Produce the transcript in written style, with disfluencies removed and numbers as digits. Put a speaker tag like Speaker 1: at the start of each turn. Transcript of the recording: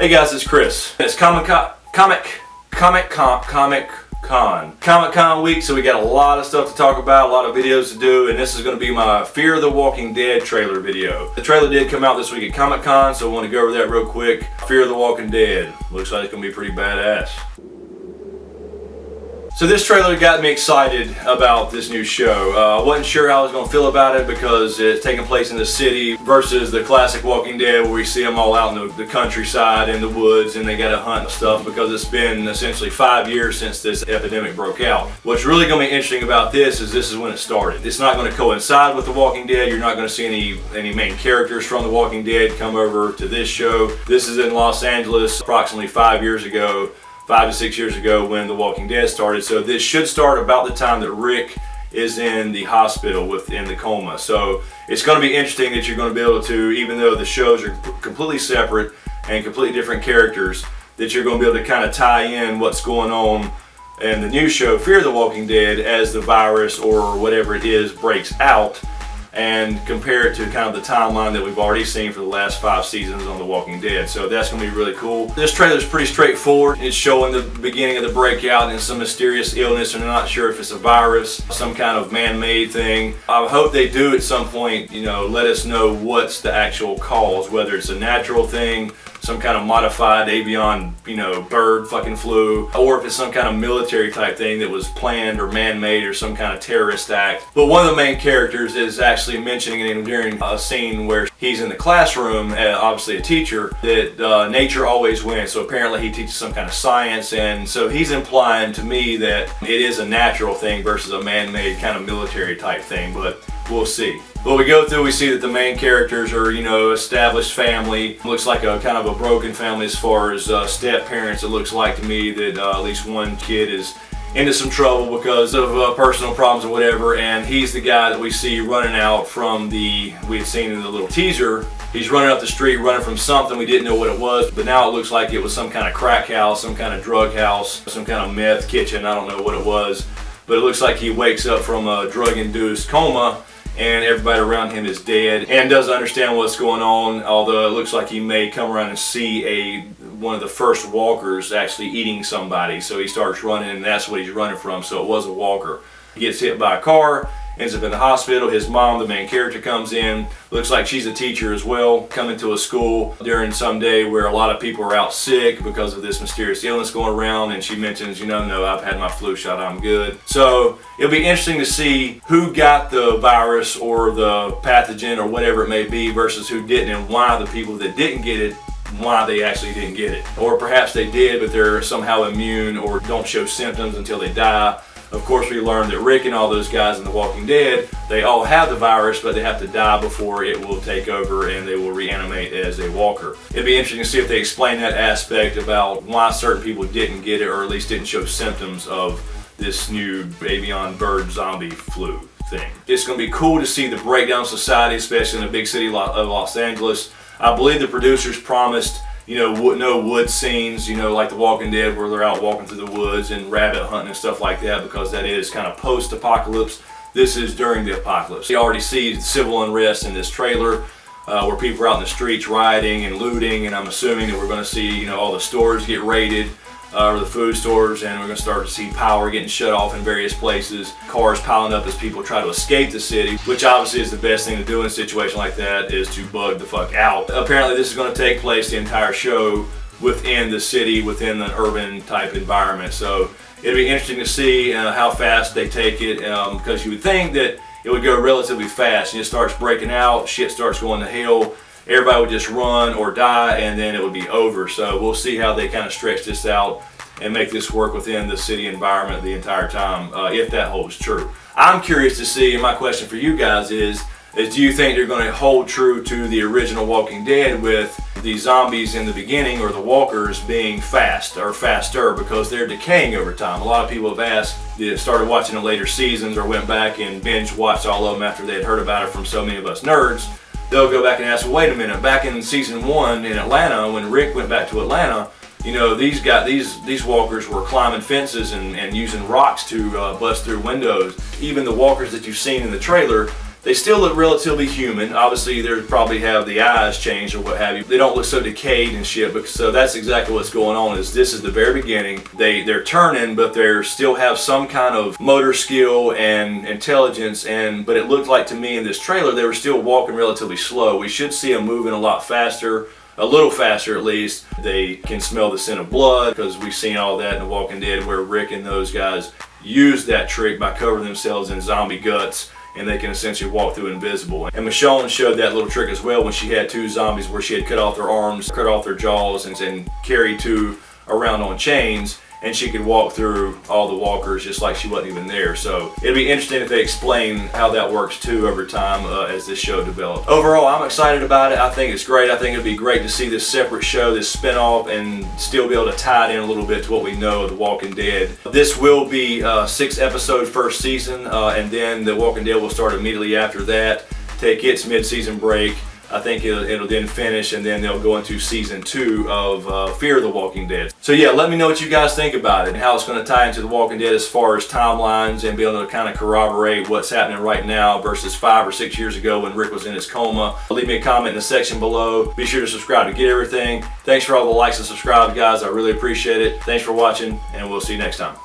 Speaker 1: Hey guys, it's Chris. It's Comic Con week, so we got a lot of stuff to talk about, a lot of videos to do, and this is going to be my Fear the Walking Dead trailer video. The trailer did come out this week at Comic Con, so I want to go over that real quick. Fear the Walking Dead. Looks like it's going to be pretty badass. So this trailer got me excited about this new show. I wasn't sure how I was going to feel about it because it's taking place in the city versus the classic Walking Dead where we see them all out in the countryside, in the woods, and they got to hunt and stuff because it's been essentially 5 years since this epidemic broke out. What's really going to be interesting about this is when it started. It's not going to coincide with the Walking Dead. You're not going to see any main characters from the Walking Dead come over to this show. This is in Los Angeles approximately 5 to 6 years ago when The Walking Dead started. So this should start about the time that Rick is in the hospital within the coma. So it's going to be interesting that you're going to be able to, even though the shows are completely separate and completely different characters, that you're going to be able to kind of tie in what's going on in the new show Fear the Walking Dead as the virus or whatever it is breaks out, and compare it to kind of the timeline that we've already seen for the last 5 seasons on The Walking Dead. So that's going to be really cool. This trailer is pretty straightforward. It's showing the beginning of the breakout and some mysterious illness, and I'm not sure if it's a virus, some kind of man-made thing. I hope they do at some point, let us know what's the actual cause, whether it's a natural thing, some kind of modified avian, bird fucking flu, or if it's some kind of military type thing that was planned or man-made or some kind of terrorist act. But one of the main characters is actually mentioning it during a scene where he's in the classroom, obviously a teacher, that nature always wins. So apparently he teaches some kind of science, and so he's implying to me that it is a natural thing versus a man-made kind of military type thing, but we'll see. Well, we go through, we see that the main characters are, established family. Looks like a kind of a broken family as far as step parents. It looks like to me that at least one kid is into some trouble because of personal problems or whatever, and he's the guy that we see running out from we had seen in the little teaser. He's running up the street, running from something. We didn't know what it was, but now it looks like it was some kind of crack house, some kind of drug house, some kind of meth kitchen. I don't know what it was, but it looks like he wakes up from a drug-induced coma, and everybody around him is dead and doesn't understand what's going on, although it looks like he may come around and see one of the first walkers actually eating somebody. So he starts running, and that's what he's running from. So it was a walker. He gets hit by a car, ends up in the hospital. His mom, the main character, comes in. Looks like she's a teacher as well, coming to a school during some day where a lot of people are out sick because of this mysterious illness going around, and she mentions, no, I've had my flu shot, I'm good. So it'll be interesting to see who got the virus or the pathogen or whatever it may be versus who didn't, and why the people that didn't get it, why they actually didn't get it. Or perhaps they did, but they're somehow immune or don't show symptoms until they die. Of course, we learned that Rick and all those guys in The Walking Dead, they all have the virus, but they have to die before it will take over and they will reanimate as a walker. It'd be interesting to see if they explain that aspect about why certain people didn't get it, or at least didn't show symptoms of this new avian bird zombie flu thing. It's going to be cool to see the breakdown of society, especially in a big city like Los Angeles. I believe the producers promised no wood scenes, like The Walking Dead where they're out walking through the woods and rabbit hunting and stuff like that, because that is kind of post-apocalypse. This is during the apocalypse. You already see civil unrest in this trailer where people are out in the streets rioting and looting, and I'm assuming that we're going to see all the stores get raided, or the food stores, and we're going to start to see power getting shut off in various places, cars piling up as people try to escape the city, which obviously is the best thing to do in a situation like that, is to bug the fuck out. Apparently this is going to take place, the entire show, within the city, within an urban type environment. So it'll be interesting to see how fast they take it, because you would think that it would go relatively fast, and it starts breaking out, shit starts going to hell, everybody would just run or die, and then it would be over. So we'll see how they kind of stretch this out and make this work within the city environment the entire time, if that holds true. I'm curious to see, and my question for you guys is do you think they're going to hold true to the original Walking Dead with the zombies in the beginning, or the walkers, being fast or faster because they're decaying over time? A lot of people have asked, started watching the later seasons or went back and binge watched all of them after they had heard about it from so many of us nerds. They'll go back and ask, well, wait a minute, back in season 1 in Atlanta, when Rick went back to Atlanta, these walkers were climbing fences and using rocks to bust through windows. Even the walkers that you've seen in the trailer, They still look relatively human. Obviously, they probably have the eyes changed or what have you. They don't look so decayed and shit, but so that's exactly what's going on. Is this is the very beginning. They're turning, but they still have some kind of motor skill and intelligence. But it looked like to me in this trailer they were still walking relatively slow. We should see them moving a lot faster. A little faster at least. They can smell the scent of blood because we've seen all that in The Walking Dead where Rick and those guys used that trick by covering themselves in zombie guts, and they can essentially walk through invisible. And Michonne showed that little trick as well when she had two zombies where she had cut off their arms, cut off their jaws, and carried two around on chains, and she could walk through all the walkers just like she wasn't even there. So it'd be interesting if they explain how that works too over time as this show develops. Overall, I'm excited about it. I think it's great. I think it'd be great to see this separate show, this spin-off, and still be able to tie it in a little bit to what we know of The Walking Dead. This will be a 6-episode first season, and then The Walking Dead will start immediately after that, take its mid-season break. I think it'll then finish, and then they'll go into season 2 of Fear the Walking Dead. So yeah, let me know what you guys think about it and how it's going to tie into The Walking Dead as far as timelines and be able to kind of corroborate what's happening right now versus 5 or 6 years ago when Rick was in his coma. Leave me a comment in the section below. Be sure to subscribe to get everything. Thanks for all the likes and subscribes, guys. I really appreciate it. Thanks for watching, and we'll see you next time.